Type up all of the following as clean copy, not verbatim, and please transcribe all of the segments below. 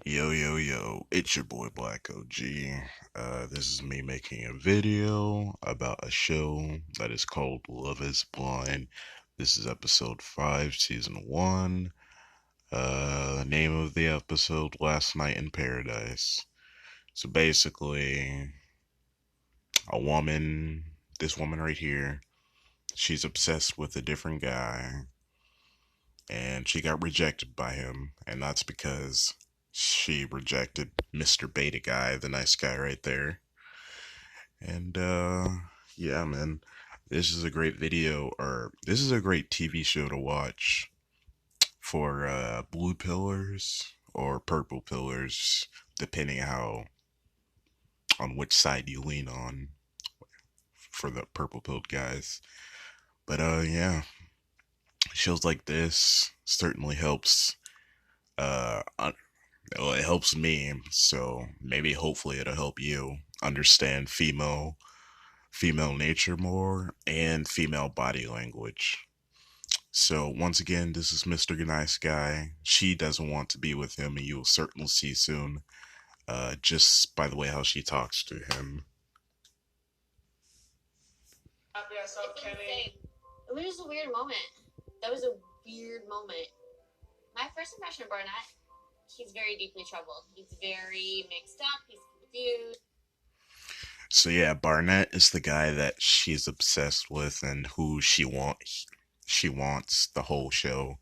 Yo, yo, yo, it's your boy Black OG. This is me making a video about a show that is called Love is Blind. This is episode 5, season 1. Name of the episode, Last Night in Paradise. So basically, a woman, this woman right here, she's obsessed with a different guy, and she got rejected by him, and that's because she rejected Mr. Beta Guy, the nice guy right there. And yeah, man, this is a great video, or this is a great TV show to watch for blue pillars or purple pillars, depending how on which side you lean on for the purple pilled guys. But yeah, shows like this certainly helps. Well, it helps me, so maybe hopefully it'll help you understand female nature more and female body language. So once again, this is Mr. Nice Guy. She doesn't want to be with him, and you will certainly see soon. Just by the way how she talks to him. It's insane. It was just a weird moment. That was a weird moment. My first impression of Barnett, he's very deeply troubled. He's very mixed up. He's confused. So yeah, Barnett is the guy that she's obsessed with and who she wants the whole show.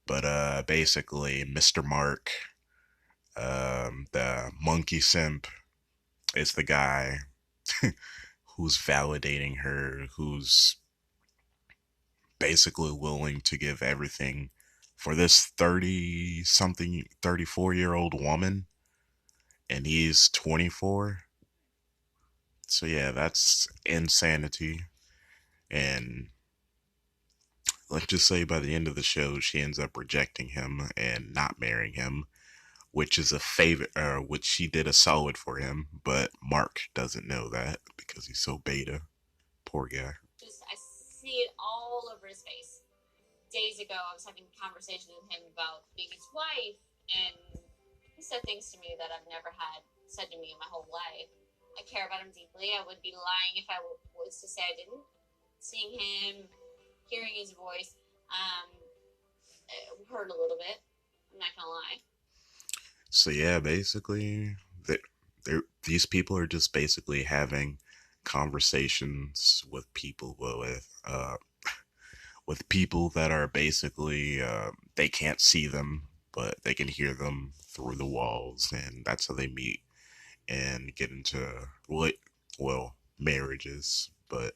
But basically Mr. Mark, the monkey simp, is the guy who's validating her, who's basically willing to give everything for this 30 something 34-year-old woman, and he's 24. So yeah, that's insanity. And let's just say by the end of the show she ends up rejecting him and not marrying him, which is a favor, which she did a solid for him, but Mark doesn't know that because he's so beta. Poor guy. I see it all over his face. Days ago, I was having conversations with him about being his wife, and he said things to me that I've never had said to me in my whole life. I care about him deeply. I would be lying if I was to say I didn't. Seeing him, hearing his voice, it hurt a little bit. I'm not gonna lie. So yeah, basically, these people are just basically having conversations with people that are basically they can't see them, but they can hear them through the walls, and that's how they meet and get into marriages. But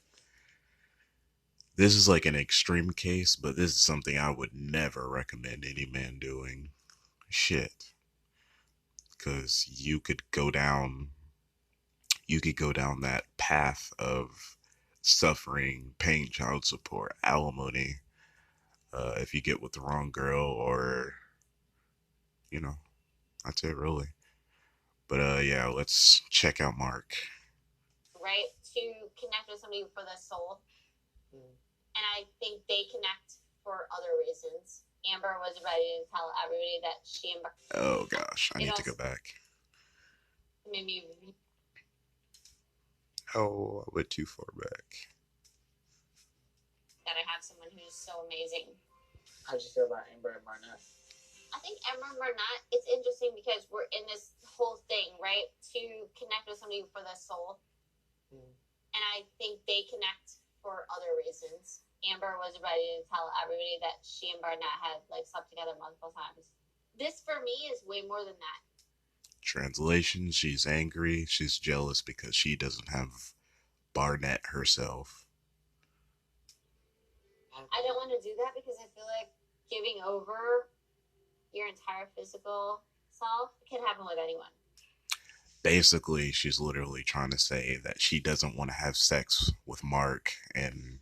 this is like an extreme case, but this is something I would never recommend any man doing. Shit, because you could go down that path of suffering, paying child support, alimony, if you get with the wrong girl, or you know, that's it really. But yeah, let's check out Mark. Right, to connect with somebody for the soul, and I think they connect for other reasons. Amber was ready to tell everybody that she and Oh gosh, I need to go back. Maybe. Oh, I went too far back. That I have someone who's so amazing. How'd you feel about Amber and Barnett? I think Amber and Barnett, it's interesting because we're in this whole thing, right? To connect with somebody for the soul. And I think they connect for other reasons. Amber was ready to tell everybody that she and Barnett had slept together multiple times. This for me is way more than that. Translation, she's angry, she's jealous because she doesn't have Barnett herself. I don't want to do that because I feel like giving over your entire physical self can happen with anyone. Basically, she's literally trying to say that she doesn't want to have sex with Mark, and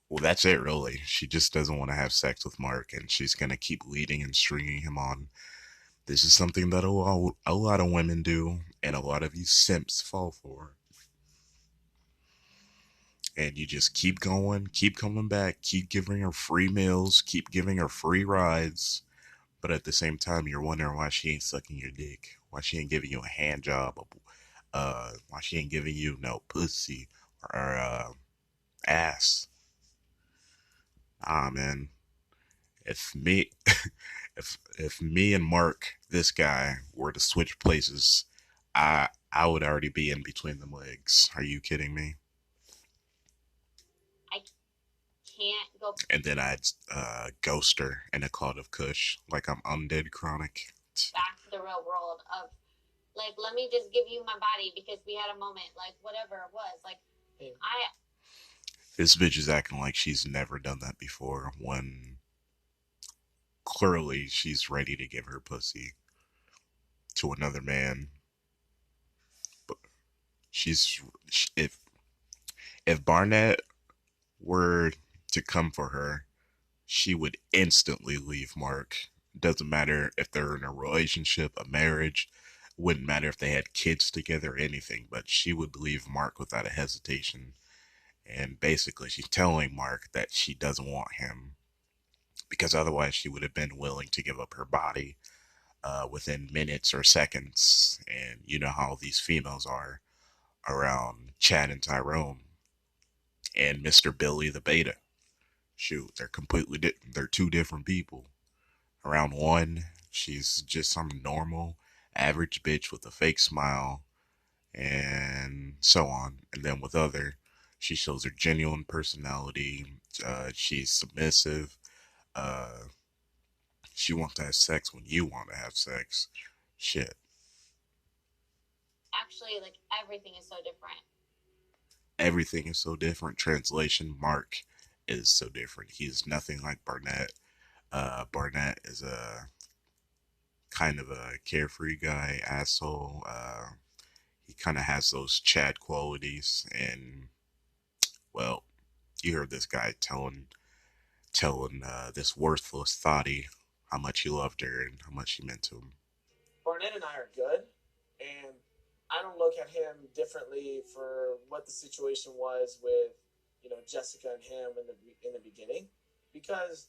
well, that's it really. She just doesn't want to have sex with Mark, and she's gonna keep leading and stringing him on. This is something that a lot of women do, and a lot of you simps fall for. And you just keep going, keep coming back, keep giving her free meals, keep giving her free rides. But at the same time, you're wondering why she ain't sucking your dick, why she ain't giving you a hand job, why she ain't giving you no pussy or ass. Ah, man, if me, if me and Mark, this guy, were to switch places, I would already be in between them legs. Are you kidding me? I can't go And then I'd ghost her in a cloud of kush, like I'm undead chronic. back to the real world of, like, let me just give you my body because we had a moment, like, whatever it was. Like, This bitch is acting like she's never done that before when clearly she's ready to give her pussy to another man. But she's if Barnett were to come for her, she would instantly leave Mark. Doesn't matter if they're in a relationship, a marriage, wouldn't matter if they had kids together or anything, but she would leave Mark without a hesitation. And basically, she's telling Mark that she doesn't want him because otherwise she would have been willing to give up her body within minutes or seconds. And you know how these females are around Chad and Tyrone and Mr. Billy the Beta. Shoot, they're two different people. Around one, she's just some normal, average bitch with a fake smile, and so on. And then with other, she shows her genuine personality. She's submissive. Uh, she wants to have sex when you want to have sex. Shit. actually, like, everything is so different. Everything is so different. Translation, Mark is so different. He's nothing like Barnett. Barnett is a kind of a carefree guy, asshole. He kind of has those Chad qualities, and well, you heard this guy telling this worthless thotty how much he loved her and how much she meant to him. Barnett and I are good, and I don't look at him differently for what the situation was with, Jessica and him in the beginning, because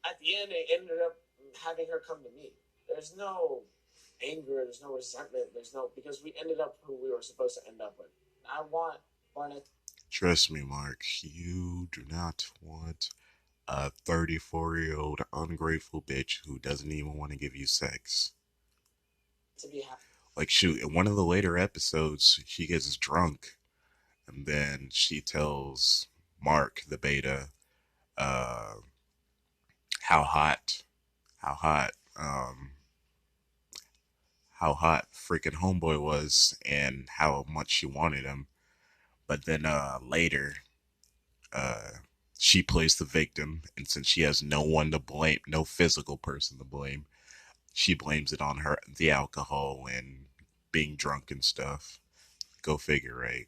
at the end they ended up having her come to me. There's no anger, there's no resentment, because we ended up who we were supposed to end up with. I want Barnett. Trust me, Mark, you do not want a 34-year-old ungrateful bitch who doesn't even want to give you sex. To be happy. Like, shoot, in one of the later episodes, she gets drunk and then she tells Mark, the beta, uh, how hot, how hot, how hot freaking homeboy was and how much she wanted him. But then later, uh, she plays the victim, and since she has no one to blame, no physical person to blame, she blames it on her, the alcohol and being drunk and stuff. Go figure, right?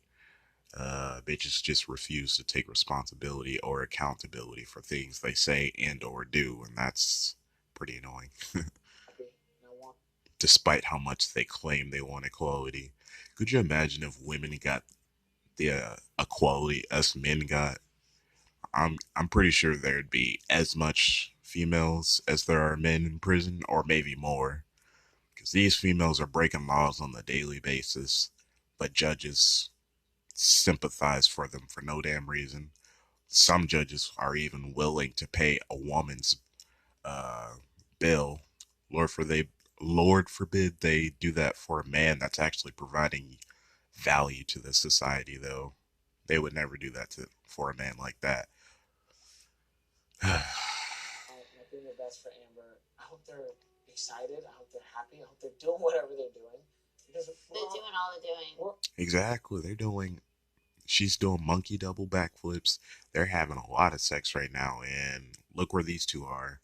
Bitches just refuse to take responsibility or accountability for things they say and or do, and that's pretty annoying. Despite how much they claim they want equality, could you imagine if women got the equality us men got? I'm pretty sure there'd be as much females as there are men in prison, or maybe more, because these females are breaking laws on a daily basis, but judges sympathize for them for no damn reason. Some judges are even willing to pay a woman's uh, bill. Lord for they, Lord forbid they do that for a man that's actually providing value to the society. Though they would never do that for a man like that. I'm doing the best for Amber. I hope they're excited. I hope they're happy. I hope they're doing whatever they're doing. Because they're doing all they're doing. Exactly. She's doing monkey double backflips. They're having a lot of sex right now. And look where these two are.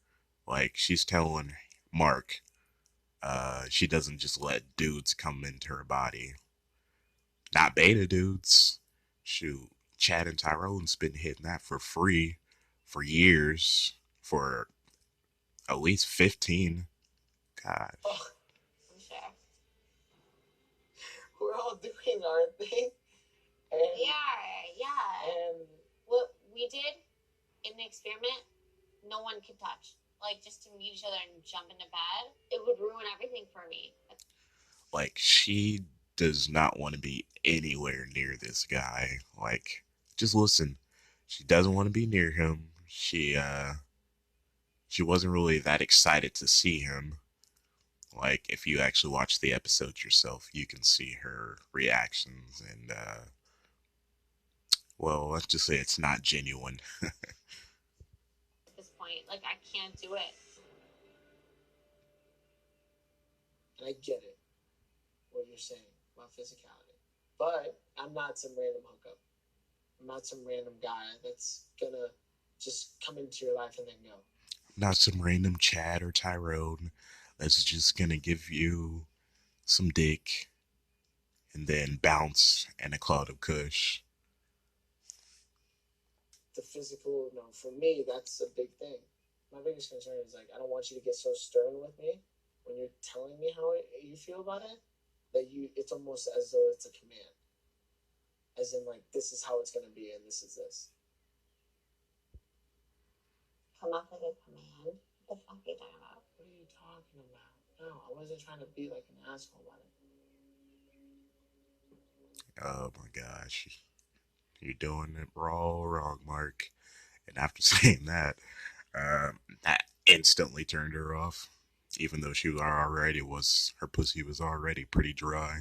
Like, she's telling Mark, she doesn't just let dudes come into her body. Not beta dudes. Shoot. Chad and Tyrone's been hitting that for free for years. For at least 15. Gosh. Oh, sure. We're all doing our thing. And we are. Yeah. And what we did in the experiment, no one could touch. Like, just to meet each other and jump into bed, it would ruin everything for me. Like, she does not want to be anywhere near this guy. Like, just listen. She doesn't want to be near him. She wasn't really that excited to see him. Like, if you actually watch the episode yourself, you can see her reactions, and well, let's just say it's not genuine. At this point, like, I can't do it. And I get it, what you're saying about physicality. But I'm not some random hookup. I'm not some random guy that's gonna just come into your life and then go. Not some random Chad or Tyrone that's just gonna give you some dick and then bounce in a cloud of kush. The physical, no, for me, that's a big thing. My biggest concern is, like, I don't want you to get so stern with me when you're telling me how you feel about it, that it's almost as though it's a command. As in, like, this is how it's going to be and this is this. Come off like a command? What the fuck are you talking about? What are you talking about? No, I wasn't trying to be like an asshole about it. Oh my gosh. You're doing it all wrong, Mark. And after saying that, that instantly turned her off. Even though her pussy was already pretty dry.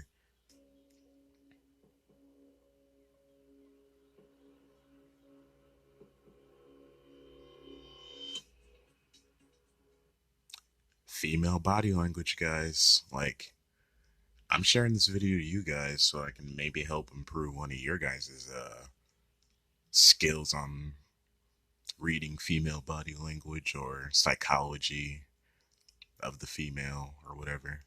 Female body language, guys. Like, I'm sharing this video to you guys so I can maybe help improve one of your guys' skills on reading female body language or psychology of the female or whatever.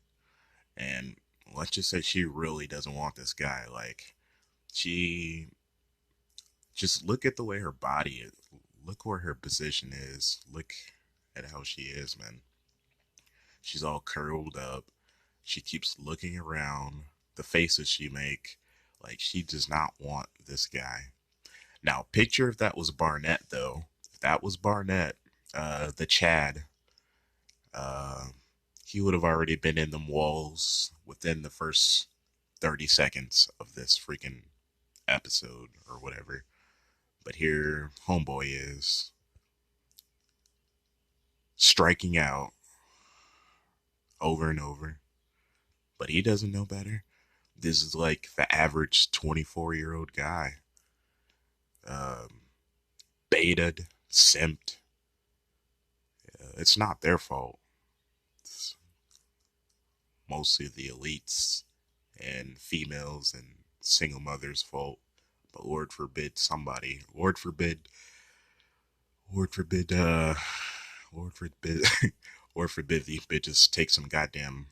And let's just say she really doesn't want this guy. Like, she just look at the way her body is. Look where her position is. Look at how she is, man. She's all curled up. She keeps looking around. The faces she make, like, she does not want this guy. Now, picture if that was Barnett, though. If that was Barnett, the Chad, uh, he would have already been in them walls within the first 30 seconds of this freaking episode or whatever. But here, Homeboy is striking out over and over. But he doesn't know better. This is like the average 24-year-old guy. Um, Baited, simped. It's not their fault. It's mostly the elites and females and single mothers' fault. But Lord forbid somebody, Lord forbid, Lord forbid, Lord forbid, Lord forbid these bitches take some goddamn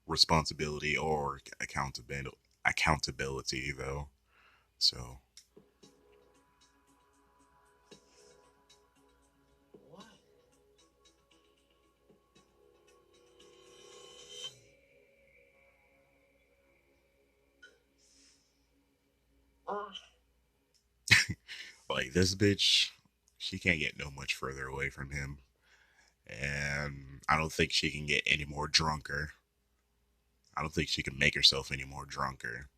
responsibility or accountability though. So What? like this bitch, she can't get no much further away from him. And I don't think she can get any more drunker. I don't think she can make herself any more drunker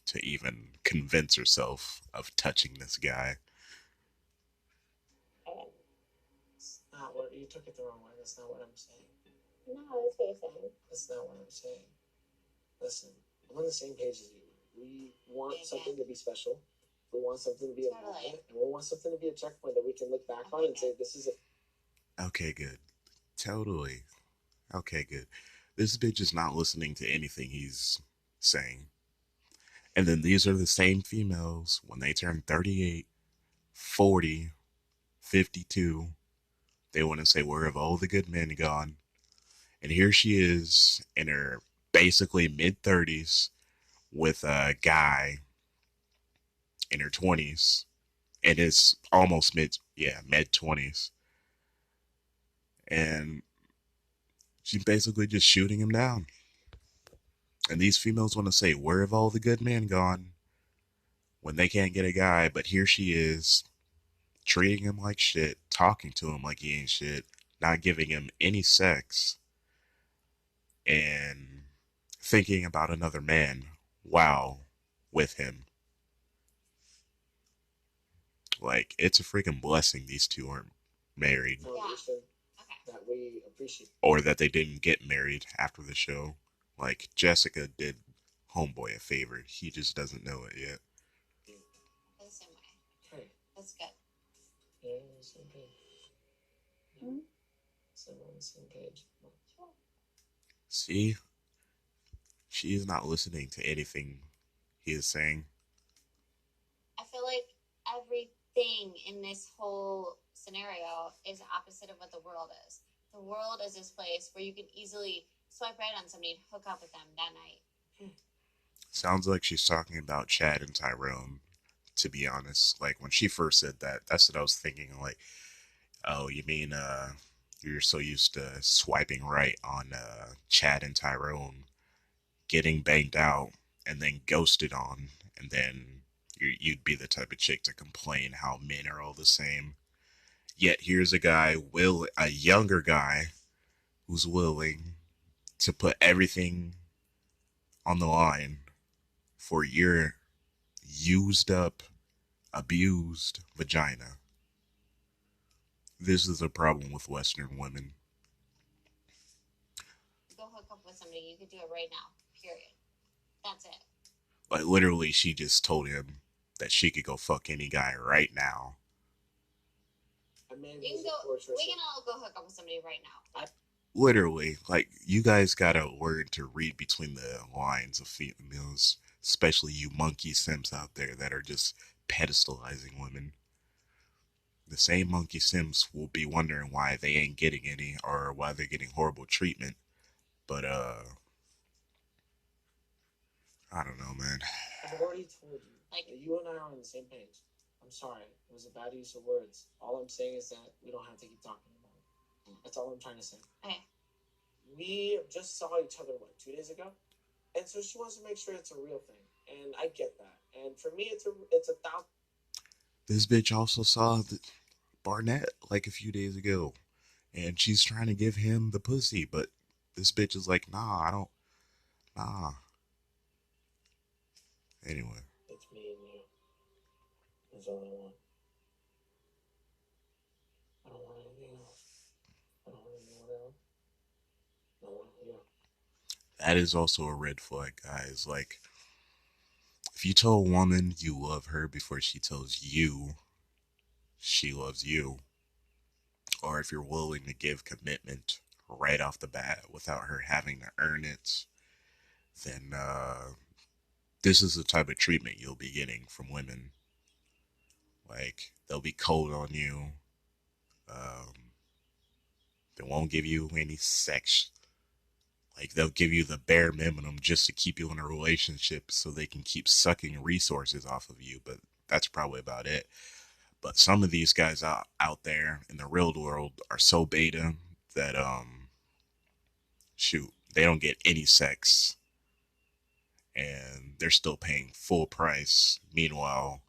to even convince herself of touching this guy. It's not what you took it the wrong way. That's not what I'm saying. No, that's what you're saying. That's not what I'm saying. Listen, I'm on the same page as you. We want something to be special. We want something to be a moment, and we want something to be a checkpoint that we can look back on and say, this is it. Okay, good. Totally. Okay, good. This bitch is not listening to anything he's saying. And then these are the same females when they turn 38, 40, 52. They want to say, where have all the good men gone? And here she is in her basically mid 30s with a guy in her 20s and is almost mid 20s. And she's basically just shooting him down. And these females want to say, where have all the good men gone? when they can't get a guy, but here she is treating him like shit, talking to him like he ain't shit, not giving him any sex, and thinking about another man while with him. Like, it's a freaking blessing these two aren't married. Yeah. Okay. That we appreciate. Or that they didn't get married after the show. Like, Jessica did Homeboy a favor. He just doesn't know it yet. The same way. Okay. That's good. Yeah, on the same page. Mm-hmm. So we're on the same page. Sure. See? She is not listening to anything he is saying. I feel like everything in this whole scenario is opposite of what the world is. The world is this place where you can easily swipe right on somebody and hook up with them that night. Sounds like she's talking about Chad and Tyrone, to be honest. Like, when she first said that, that's what I was thinking. Like, oh, you mean, you're so used to swiping right on, Chad and Tyrone, getting banged out, and then ghosted on, and then you'd be the type of chick to complain how men are all the same. Yet here's a guy, a younger guy, who's willing to put everything on the line for your used up, abused vagina. This is a problem with Western women. Go hook up with somebody. You could do it right now. Period. That's it. Like, literally, she just told him that she could go fuck any guy right now. We can all go hook up with somebody right now. Literally, like, you guys gotta learn to read between the lines of females, especially you monkey simps out there that are just pedestalizing women. The same monkey simps will be wondering why they ain't getting any or why they're getting horrible treatment. But, I don't know, man. I've already told you. Like, you and I are on the same page. I'm sorry. It was a bad use of words. All I'm saying is that we don't have to keep talking about it. That's all I'm trying to say. Okay. We just saw each other, 2 days ago? And so she wants to make sure it's a real thing. And I get that. And for me, it's a thousand. This bitch also saw Barnett like a few days ago. And she's trying to give him the pussy, but this bitch is like, nah, I don't. Nah. Anyway. It's me and you. That's all I want. I don't want anything else. I don't want anyone else. I want you. That is also a red flag, guys. Like, if you tell a woman you love her before she tells you she loves you, or if you're willing to give commitment right off the bat without her having to earn it, then this is the type of treatment you'll be getting from women. Like, they'll be cold on you. They won't give you any sex. Like, they'll give you the bare minimum just to keep you in a relationship so they can keep sucking resources off of you, but that's probably about it. But some of these guys out there in the real world are so beta that, shoot, they don't get any sex. And they're still paying full price. Meanwhile,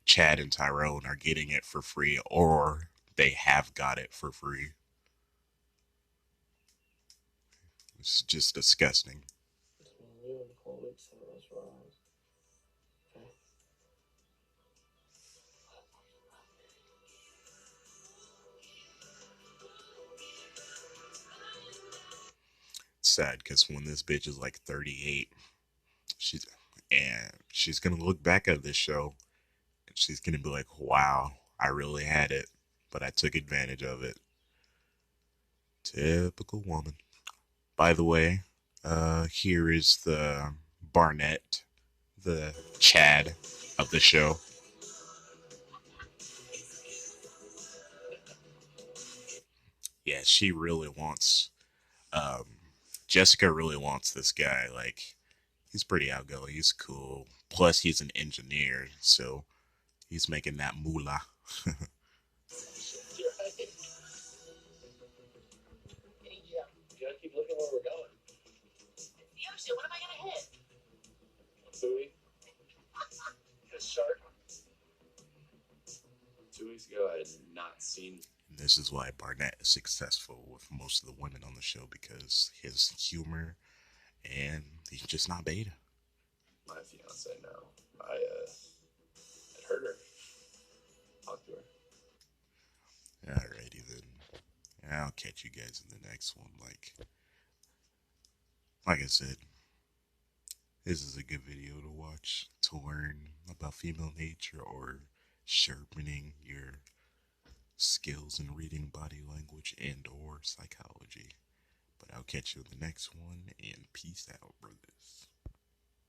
Chad and Tyrone are getting it for free, or they have got it for free. It's just disgusting. It's me and you in 4 weeks, so that's what I was. Okay. It's sad because when this bitch is like 38, she's gonna look back at this show and she's gonna be like, wow, I really had it, but I took advantage of it. Typical woman. By the way, here is the Barnett, the Chad of the show. Yeah, she really wants, Jessica really wants this guy. Like, he's pretty outgoing, he's cool. Plus, he's an engineer, so he's making that moolah. Yeah, you gotta keep looking where we're going. The ocean, what am I gonna hit? A buoy? A shark? seen. And this is why Barnett is successful with most of the women on the show, because his humor, and he's just not beta. My fiance, no. I heard her. Talk to her. Alrighty then. I'll catch you guys in the next one. Like I said, this is a good video to watch to learn about female nature or sharpening your skills in reading body language and or psychology. But I'll catch you in the next one, and peace out, brothers.